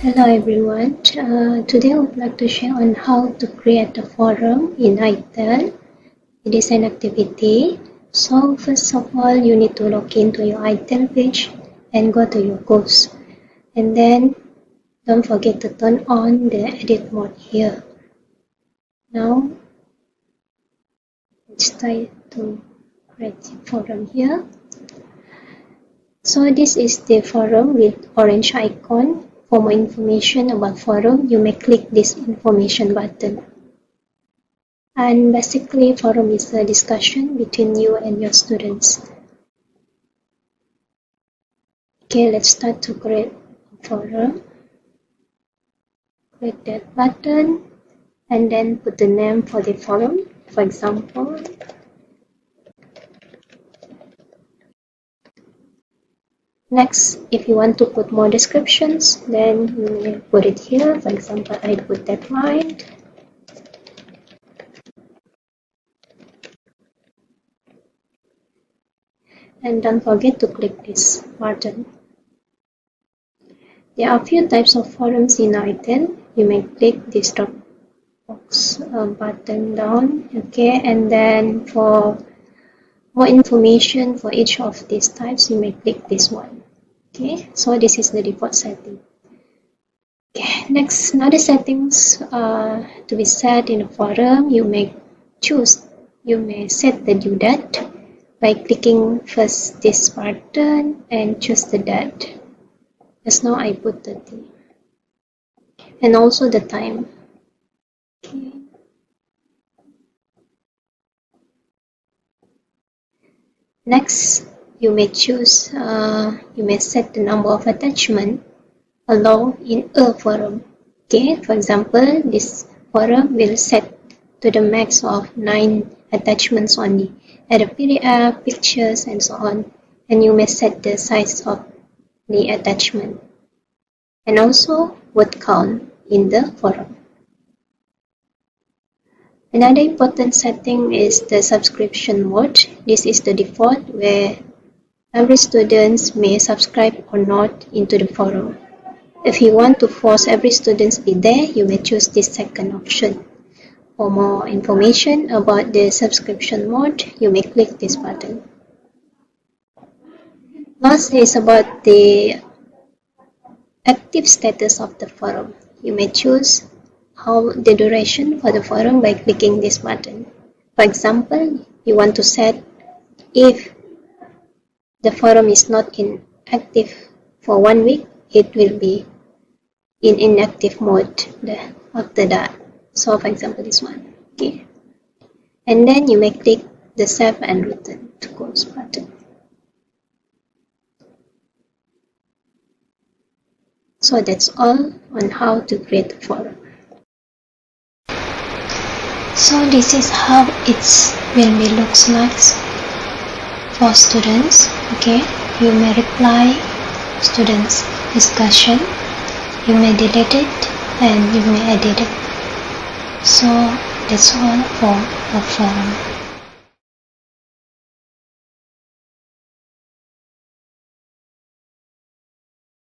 Hello everyone. Today I would like to share on how to create a forum in iTEL. It is an activity. So first of all, you need to log into your iTEL page and go to your course. And then don't forget to turn on the edit mode here. Now let's try to create the forum here. So this is the forum with orange icon. For more information about forum, you may click this information button. And basically, forum is a discussion between you and your students. Okay, let's start to create a forum. Click that button and then put the name for the forum. For example, next, if you want to put more descriptions, then you may put it here. For example, I put that line. And don't forget to click this button. There are a few types of forums in iTEL. You may click this drop box button down, okay, and then for more information for each of these types, you may click this one. Okay, so this is the default setting. Okay, next, another settings to be set in a forum. You may set the due date by clicking first this button and choose the date. As now I put 30. And also the time. Okay. Next, you may set the number of attachments allowed in a forum. Okay, for example, this forum will set to the max of 9 attachments only. Add a PDF, pictures, and so on. And you may set the size of the attachment. And also word count in the forum. Another important setting is the subscription mode. This is the default where every student may subscribe or not into the forum. If you want to force every student to be there, you may choose this second option. For more information about the subscription mode, you may click this button. Last is about the active status of the forum. You may choose the duration for the forum by clicking this button. For example, you want to set if the forum is not inactive for 1 week, it will be in inactive mode after that. So for example, this one. Okay. And then you may click the save and return to course button. So that's all on how to create a forum. So this is how it will be looks like for students. Okay, you may reply students discussion, you may delete it, and you may edit it. So that's all for a forum.